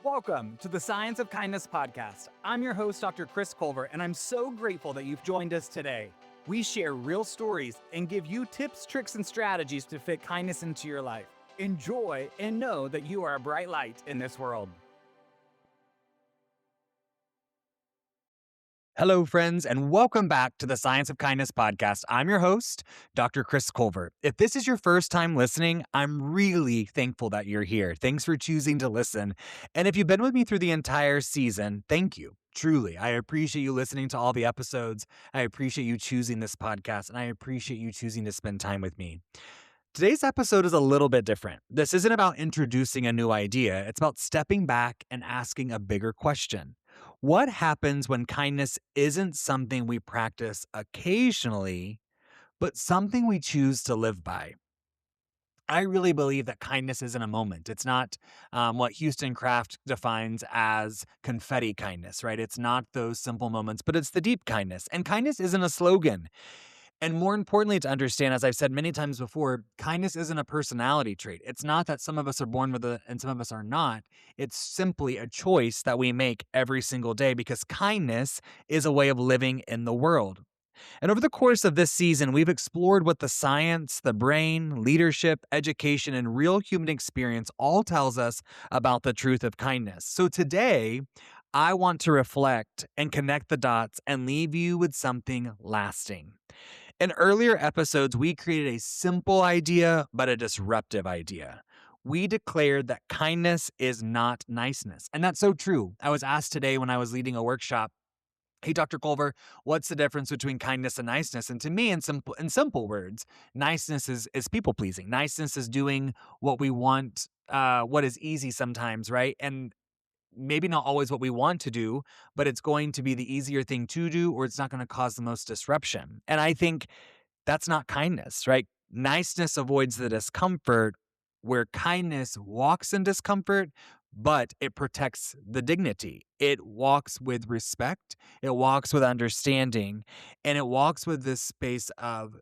Welcome to the Science of Kindness podcast. I'm your host, Dr. Chris Culver, and I'm so grateful that you've joined us today. We share real stories and give you tips, tricks, and strategies to fit kindness into your life. Enjoy and know that you are a bright light in this world. Hello, friends, and welcome back to the Science of Kindness podcast. I'm your host, Dr. Chris Culver. If this is your first time listening, I'm really thankful that you're here. Thanks for choosing to listen. And if you've been with me through the entire season, thank you. Truly, I appreciate you listening to all the episodes. I appreciate you choosing this podcast, and I appreciate you choosing to spend time with me. Today's episode is a little bit different. This isn't about introducing a new idea. It's about stepping back and asking a bigger question. What happens when kindness isn't something we practice occasionally, but something we choose to live by? I really believe that kindness isn't a moment. It's not what Houston Kraft defines as confetti kindness, right? It's not those simple moments, but it's the deep kindness. And kindness isn't a slogan. And more importantly, to understand, as I've said many times before, kindness isn't a personality trait. It's not that some of us are born with it and some of us are not. It's simply a choice that we make every single day because kindness is a way of living in the world. And over the course of this season, we've explored what the science, the brain, leadership, education, and real human experience all tells us about the truth of kindness. So today, I want to reflect and connect the dots and leave you with something lasting. In earlier episodes, we created a simple idea, but a disruptive idea. We declared that kindness is not niceness. And that's so true. I was asked today when I was leading a workshop, hey, Dr. Culver, what's the difference between kindness and niceness? And to me, in simple words, niceness is people pleasing. Niceness is doing what we want, what is easy sometimes, right? And maybe not always what we want to do, but it's going to be the easier thing to do, or it's not going to cause the most disruption. And I think that's not kindness, right? Niceness avoids the discomfort, where kindness walks in discomfort, but it protects the dignity. It walks with respect, it walks with understanding, and it walks with this space of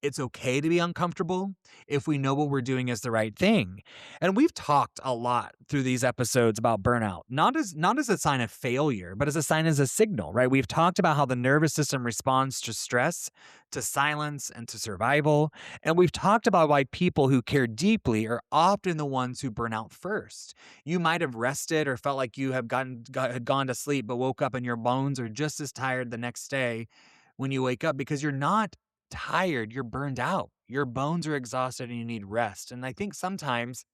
it's okay to be uncomfortable if we know what we're doing is the right thing. And we've talked a lot through these episodes about burnout, not as a sign of failure, but as a sign, as a signal, right? We've talked about how the nervous system responds to stress, to silence, and to survival. And we've talked about why people who care deeply are often the ones who burn out first. You might have rested or felt like you have had gone to sleep, but woke up and your bones are just as tired the next day when you wake up because you're not tired, you're burned out. Your bones are exhausted and you need rest. And I think sometimes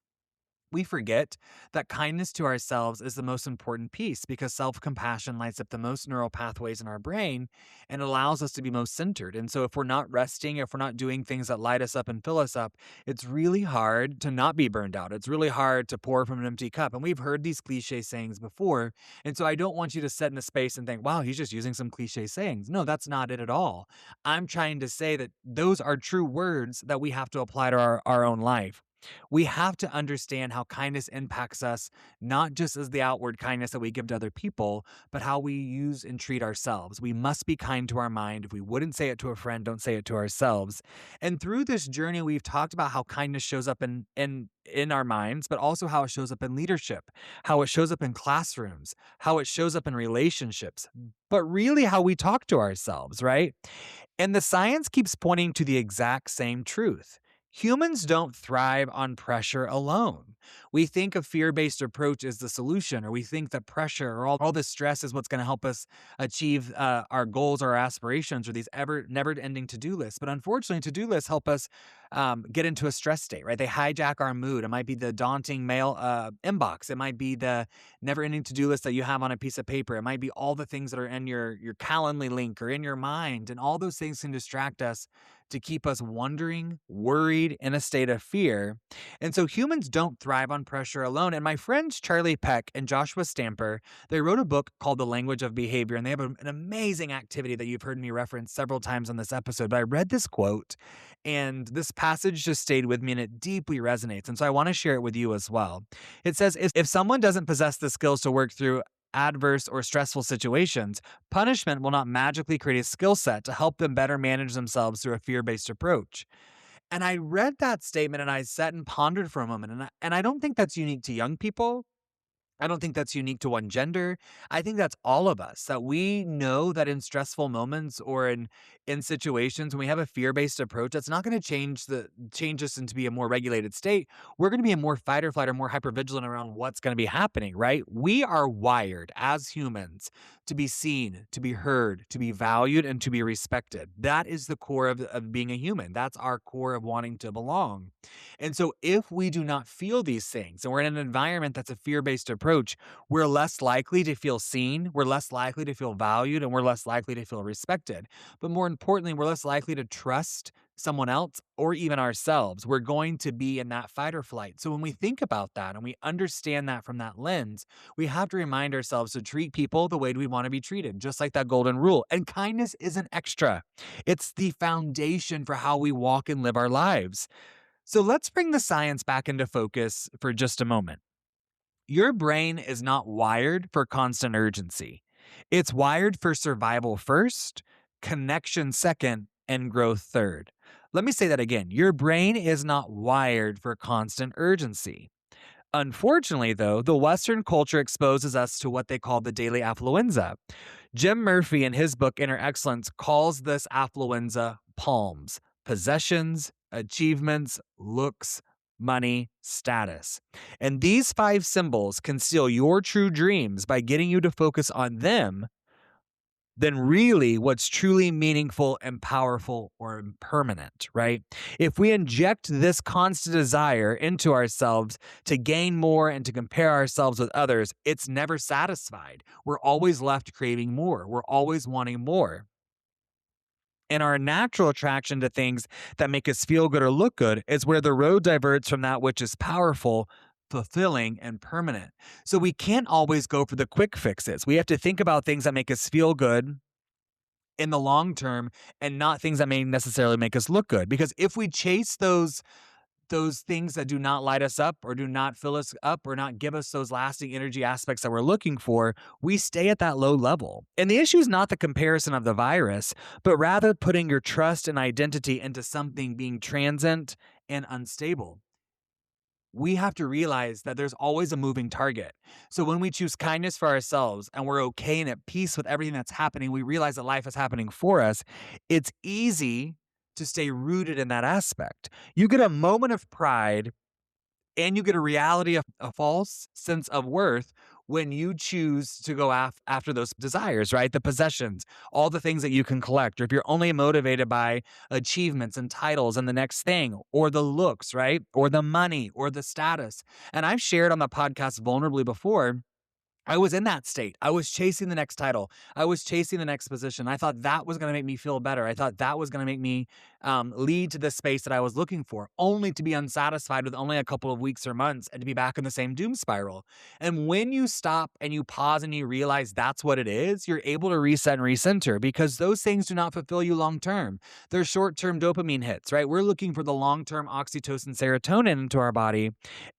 we forget that kindness to ourselves is the most important piece because self-compassion lights up the most neural pathways in our brain and allows us to be most centered. And so if we're not resting, if we're not doing things that light us up and fill us up, it's really hard to not be burned out. It's really hard to pour from an empty cup. And we've heard these cliche sayings before. And so I don't want you to sit in a space and think, wow, he's just using some cliche sayings. No, that's not it at all. I'm trying to say that those are true words that we have to apply to our own life. We have to understand how kindness impacts us, not just as the outward kindness that we give to other people, but how we use and treat ourselves. We must be kind to our mind. If we wouldn't say it to a friend, don't say it to ourselves. And through this journey, we've talked about how kindness shows up in our minds, but also how it shows up in leadership, how it shows up in classrooms, how it shows up in relationships, but really how we talk to ourselves, right? And the science keeps pointing to the exact same truth. Humans don't thrive on pressure alone. We think a fear-based approach is the solution, or we think that pressure or all this stress is what's going to help us achieve our goals or our aspirations or these never-ending to-do lists. But unfortunately, to-do lists help us get into a stress state, right? They hijack our mood. It might be the daunting mail inbox. It might be the never-ending to-do list that you have on a piece of paper. It might be all the things that are in your Calendly link or in your mind. And all those things can distract us to keep us wondering, worried, in a state of fear. And so humans don't thrive on pressure alone. And my friends Charlie Peck and Joshua Stamper, they wrote a book called The Language of Behavior, and they have an amazing activity that you've heard me reference several times on this episode. But I read this quote, and this passage just stayed with me, and it deeply resonates. And so I want to share it with you as well. It says, if someone doesn't possess the skills to work through adverse or stressful situations, punishment will not magically create a skill set to help them better manage themselves through a fear-based approach. And I read that statement and I sat and pondered for a moment. And I don't think that's unique to young people. I don't think that's unique to one gender. I think that's all of us, that we know that in stressful moments or in situations when we have a fear-based approach, that's not going to change us into be a more regulated state. We're going to be a more fight or flight or more hypervigilant around what's going to be happening, right? We are wired as humans to be seen, to be heard, to be valued, and to be respected. That is the core of being a human. That's our core of wanting to belong. And so if we do not feel these things and we're in an environment that's a fear-based approach, we're less likely to feel seen, we're less likely to feel valued, and we're less likely to feel respected. But more importantly, we're less likely to trust someone else or even ourselves. We're going to be in that fight or flight. So when we think about that and we understand that from that lens, we have to remind ourselves to treat people the way we want to be treated, just like that golden rule. And kindness isn't extra. It's the foundation for how we walk and live our lives. So let's bring the science back into focus for just a moment. Your brain is not wired for constant urgency. It's wired for survival first, connection second, and growth third. Let me say that again. Your brain is not wired for constant urgency. Unfortunately, though, the Western culture exposes us to what they call the daily affluenza. Jim Murphy, in his book Inner Excellence, calls this affluenza palms: possessions, achievements, looks, money, status. And these five symbols can steal your true dreams by getting you to focus on them than really what's truly meaningful and powerful or permanent, right? If we inject this constant desire into ourselves to gain more and to compare ourselves with others, it's never satisfied. We're always left craving more. We're always wanting more. And our natural attraction to things that make us feel good or look good is where the road diverts from that which is powerful, fulfilling, and permanent. So we can't always go for the quick fixes. We have to think about things that make us feel good in the long term and not things that may necessarily make us look good. Because if we chase those things that do not light us up or do not fill us up or not give us those lasting energy aspects that we're looking for, we stay at that low level. And the issue is not the comparison of the virus, but rather putting your trust and identity into something being transient and unstable. We have to realize that there's always a moving target. So when we choose kindness for ourselves and we're okay and at peace with everything that's happening, we realize that life is happening for us. It's easy to stay rooted in that aspect. You get a moment of pride and you get a reality of a false sense of worth when you choose to go after those desires, right? The possessions, all the things that you can collect, or if you're only motivated by achievements and titles and the next thing, or the looks, right? Or the money or the status. And I've shared on the podcast vulnerably before, I was in that state. I was chasing the next title. I was chasing the next position. I thought that was going to make me feel better. I thought that was going to make me lead to the space that I was looking for, only to be unsatisfied with only a couple of weeks or months and to be back in the same doom spiral. And when you stop and you pause and you realize that's what it is, you're able to reset and recenter, because those things do not fulfill you long term. They're short term dopamine hits, right? We're looking for the long term oxytocin, serotonin into our body.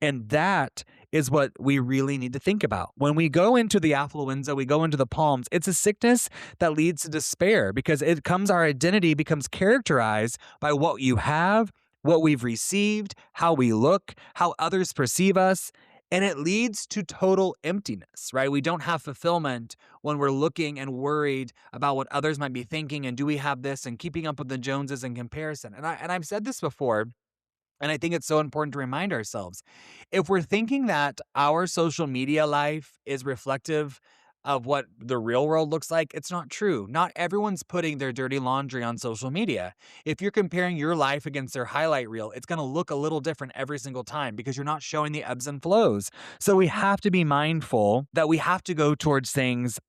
And that is what we really need to think about. When we go into the affluenza, we go into the palms, it's a sickness that leads to despair because our identity becomes characterized by what you have, what we've received, how we look, how others perceive us, and it leads to total emptiness, right? We don't have fulfillment when we're looking and worried about what others might be thinking and do we have this and keeping up with the Joneses in comparison. And I've said this before, and I think it's so important to remind ourselves. If we're thinking that our social media life is reflective of what the real world looks like, it's not true. Not everyone's putting their dirty laundry on social media. If you're comparing your life against their highlight reel, it's going to look a little different every single time because you're not showing the ebbs and flows. So we have to be mindful that we have to go towards things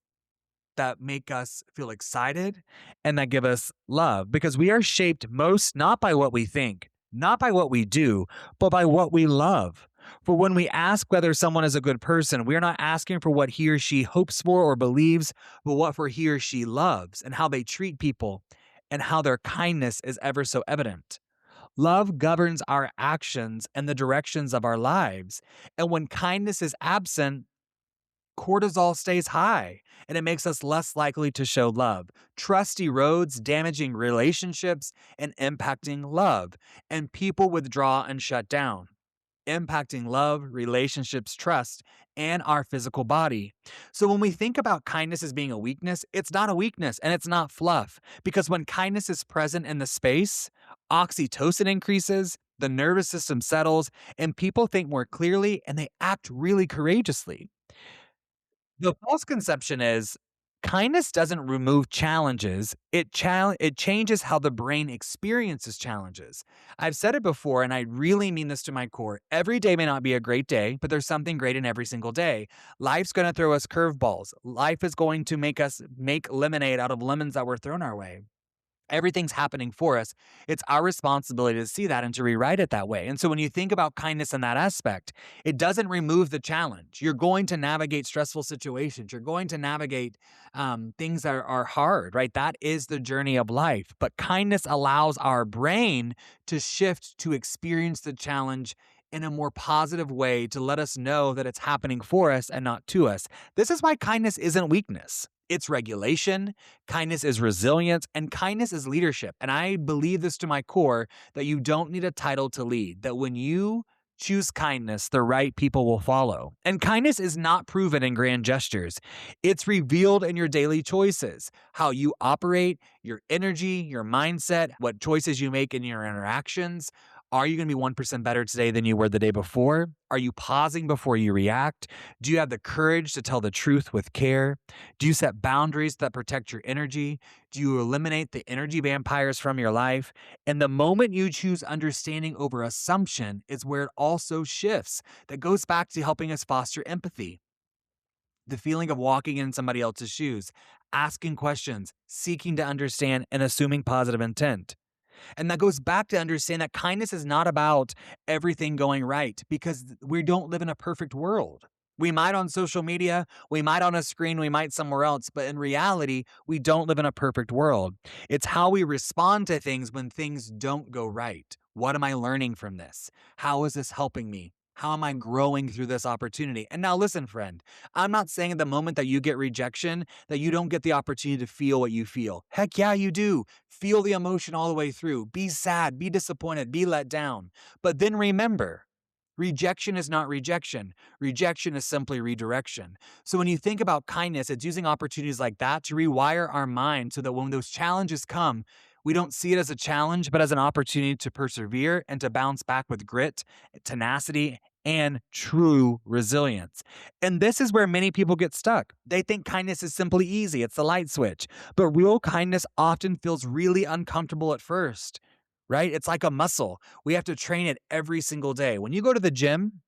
that make us feel excited and that give us love, because we are shaped most not by what we think, not by what we do, but by what we love. For when we ask whether someone is a good person, we are not asking for what he or she hopes for or believes, but what for he or she loves and how they treat people and how their kindness is ever so evident. Love governs our actions and the directions of our lives. And when kindness is absent, cortisol stays high and it makes us less likely to show love. Trust erodes, damaging relationships and impacting love, and people withdraw and shut down. impacting love, relationships, trust, and our physical body. So when we think about kindness as being a weakness, it's not a weakness and it's not fluff, because when kindness is present in the space, oxytocin increases, the nervous system settles, and people think more clearly and they act really courageously. The false conception is kindness doesn't remove challenges. It changes how the brain experiences challenges. I've said it before, and I really mean this to my core. Every day may not be a great day, but there's something great in every single day. Life's going to throw us curveballs. Life is going to make us make lemonade out of lemons that were thrown our way. Everything's happening for us. It's our responsibility to see that and to rewrite it that way. And so when you think about kindness in that aspect, it doesn't remove the challenge. You're going to navigate stressful situations. You're going to navigate things that are hard, right? That is the journey of life. But kindness allows our brain to shift to experience the challenge in a more positive way, to let us know that it's happening for us and not to us. This is why kindness isn't weakness. It's regulation, kindness is resilience, and kindness is leadership. And I believe this to my core, that you don't need a title to lead, that when you choose kindness, the right people will follow. And kindness is not proven in grand gestures. It's revealed in your daily choices, how you operate, your energy, your mindset, what choices you make in your interactions. Are you going to be 1% better today than you were the day before? Are you pausing before you react? Do you have the courage to tell the truth with care? Do you set boundaries that protect your energy? Do you eliminate the energy vampires from your life? And the moment you choose understanding over assumption is where it also shifts. That goes back to helping us foster empathy. The feeling of walking in somebody else's shoes, asking questions, seeking to understand, and assuming positive intent. And that goes back to understand that kindness is not about everything going right, because we don't live in a perfect world. We might on social media, we might on a screen, we might somewhere else, but in reality, we don't live in a perfect world. It's how we respond to things when things don't go right. What am I learning from this? How is this helping me? How am I growing through this opportunity? And now listen, friend, I'm not saying at the moment that you get rejection, that you don't get the opportunity to feel what you feel. Heck yeah, you do. Feel the emotion all the way through. Be sad, be disappointed, be let down. But then remember, rejection is not rejection. Rejection is simply redirection. So when you think about kindness, it's using opportunities like that to rewire our mind so that when those challenges come, we don't see it as a challenge, but as an opportunity to persevere and to bounce back with grit, tenacity, and true resilience. And this is where many people get stuck. They think kindness is simply easy, it's the light switch. But real kindness often feels really uncomfortable at first, right? It's like a muscle. We have to train it every single day. When you go to the gym,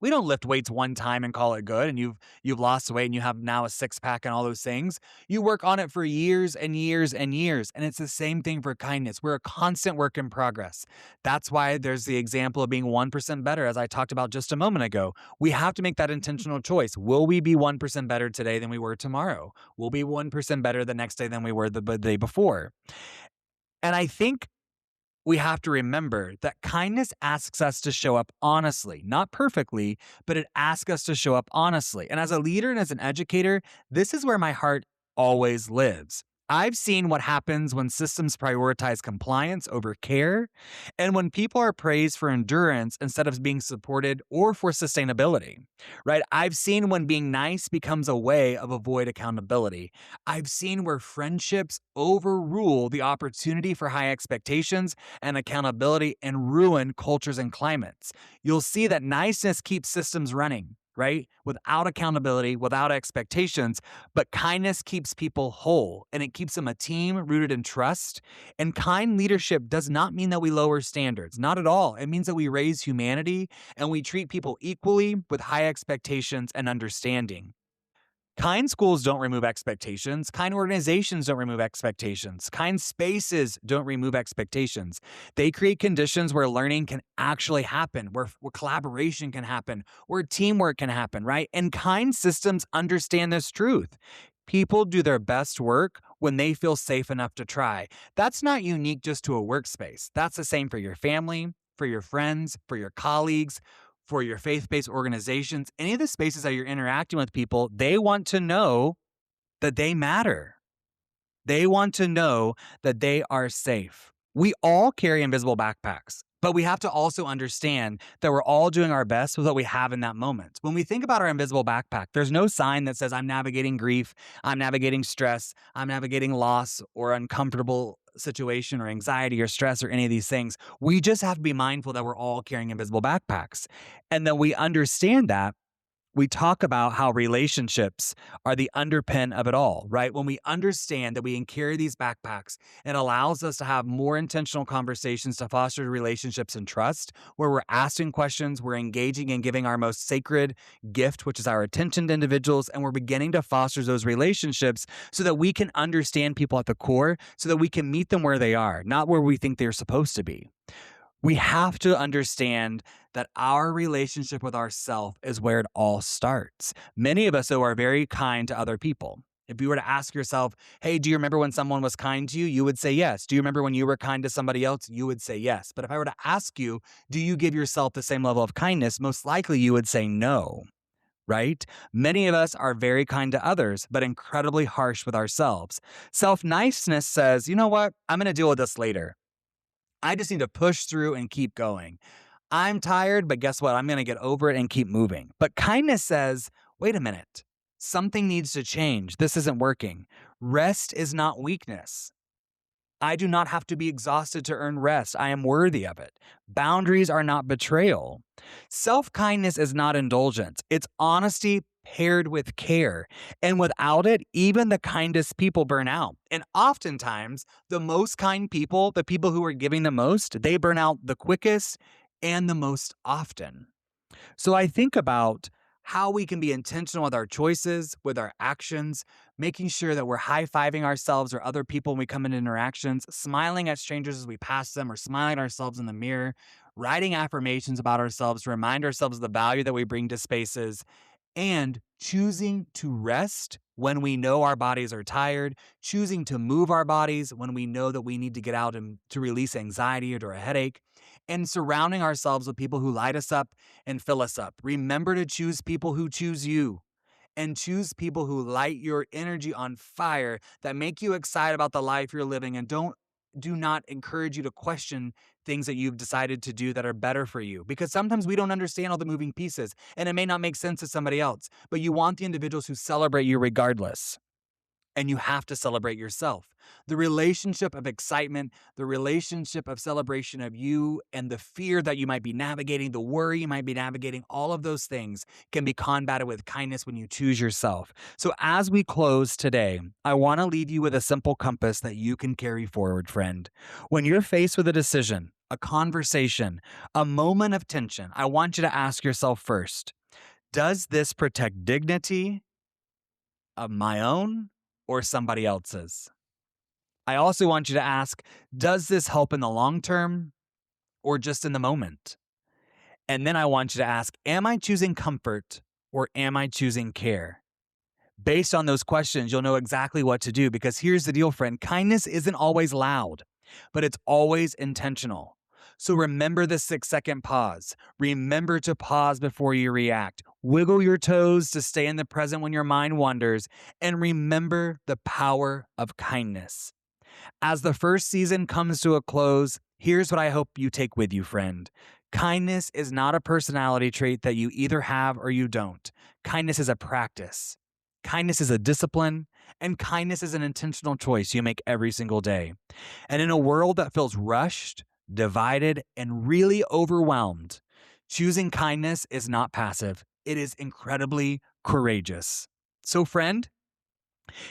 we don't lift weights one time and call it good, and you've lost weight and you have now a six pack and all those things. You work on it for years and years and years, and it's the same thing for kindness. We're a constant work in progress. That's why there's the example of being 1% better, as I talked about just a moment ago. We have to make that intentional choice. Will we be 1% better today than we were tomorrow? Will we be 1% better the next day than we were the day before? And I think we have to remember that kindness asks us to show up honestly, not perfectly, but it asks us to show up honestly. And as a leader and as an educator, this is where my heart always lives. I've seen what happens when systems prioritize compliance over care, and when people are praised for endurance instead of being supported or for sustainability, right? I've seen when being nice becomes a way of avoid accountability. I've seen where friendships overrule the opportunity for high expectations and accountability and ruin cultures and climates. You'll see that niceness keeps systems running, right? Without accountability, without expectations, but kindness keeps people whole and it keeps them a team rooted in trust. And kind leadership does not mean that we lower standards, not at all. It means that we raise humanity and we treat people equally with high expectations and understanding. Kind schools don't remove expectations. Kind organizations don't remove expectations. Kind spaces don't remove expectations. They create conditions where learning can actually happen, where collaboration can happen, where teamwork can happen, right? And kind systems understand this truth. People do their best work when they feel safe enough to try. That's not unique just to a workspace. That's the same for your family, for your friends, for your colleagues, for your faith-based organizations, any of the spaces that you're interacting with people, they want to know that they matter. They want to know that they are safe. We all carry invisible backpacks. But we have to also understand that we're all doing our best with what we have in that moment. When we think about our invisible backpack, there's no sign that says, I'm navigating grief, I'm navigating stress, I'm navigating loss or uncomfortable situation or anxiety or stress or any of these things. We just have to be mindful that we're all carrying invisible backpacks. And that we understand that. We talk about how relationships are the underpin of it all, right? When we understand that we can carry these backpacks, it allows us to have more intentional conversations to foster relationships and trust, where we're asking questions, we're engaging and giving our most sacred gift, which is our attention to individuals, and we're beginning to foster those relationships so that we can understand people at the core, so that we can meet them where they are, not where we think they're supposed to be. We have to understand that our relationship with ourselves is where it all starts. Many of us, though, are very kind to other people. If you were to ask yourself, hey, do you remember when someone was kind to you? You would say yes. Do you remember when you were kind to somebody else? You would say yes. But if I were to ask you, do you give yourself the same level of kindness? Most likely you would say no, right? Many of us are very kind to others, but incredibly harsh with ourselves. Self-niceness says, you know what? I'm going to deal with this later. I just need to push through and keep going. I'm tired, but guess what? I'm going to get over it and keep moving. But kindness says, wait a minute. Something needs to change. This isn't working. Rest is not weakness. I do not have to be exhausted to earn rest. I am worthy of it. Boundaries are not betrayal. Self-kindness is not indulgence. It's honesty paired with care. And without it, even the kindest people burn out. And oftentimes, the most kind people, the people who are giving the most, they burn out the quickest and the most often. So I think about how we can be intentional with our choices, with our actions, making sure that we're high-fiving ourselves or other people when we come into interactions, smiling at strangers as we pass them, or smiling at ourselves in the mirror, writing affirmations about ourselves to remind ourselves of the value that we bring to spaces, and choosing to rest when we know our bodies are tired, choosing to move our bodies when we know that we need to get out and to release anxiety or a headache, and surrounding ourselves with people who light us up and fill us up. Remember to choose people who choose you, and choose people who light your energy on fire, that make you excited about the life you're living, and do not encourage you to question things that you've decided to do that are better for you. Because sometimes we don't understand all the moving pieces and it may not make sense to somebody else, but you want the individuals who celebrate you regardless. And you have to celebrate yourself. The relationship of excitement, the relationship of celebration of you, and the fear that you might be navigating, the worry you might be navigating, all of those things can be combated with kindness when you choose yourself. So as we close today, I want to leave you with a simple compass that you can carry forward, friend. When you're faced with a decision, a conversation, a moment of tension, I want you to ask yourself first, does this protect dignity of my own or somebody else's? I also want you to ask, does this help in the long term or just in the moment? And then I want you to ask, am I choosing comfort or am I choosing care? Based on those questions, you'll know exactly what to do, because here's the deal, friend. Kindness isn't always loud, but it's always intentional. So remember the 6-second pause. Remember to pause before you react. Wiggle your toes to stay in the present when your mind wanders. And remember the power of kindness. As the first season comes to a close, here's what I hope you take with you, friend. Kindness is not a personality trait that you either have or you don't. Kindness is a practice. Kindness is a discipline, and kindness is an intentional choice you make every single day. And in a world that feels rushed, divided, and really overwhelmed, choosing kindness is not passive. It is incredibly courageous. So, friend,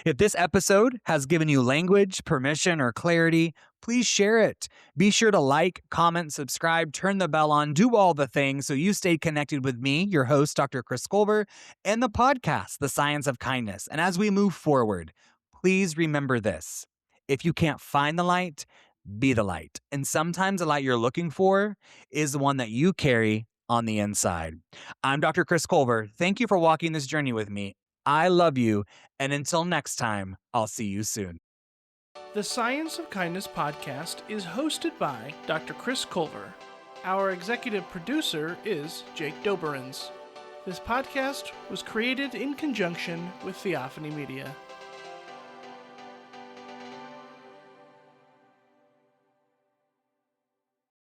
if this episode has given you language, permission, or clarity, please share it. Be sure to like, comment, subscribe, turn the bell on, do all the things so you stay connected with me, your host, Dr. Chris Culver, and the podcast, The Science of Kindness. And as we move forward, please remember this. If you can't find the light, be the light. And sometimes the light you're looking for is the one that you carry on the inside. I'm Dr. Chris Culver. Thank you for walking this journey with me. I love you, and until next time, I'll see you soon. The Science of Kindness podcast is hosted by Dr. Chris Culver. Our executive producer is Jake Doberens. This podcast was created in conjunction with Theophany Media.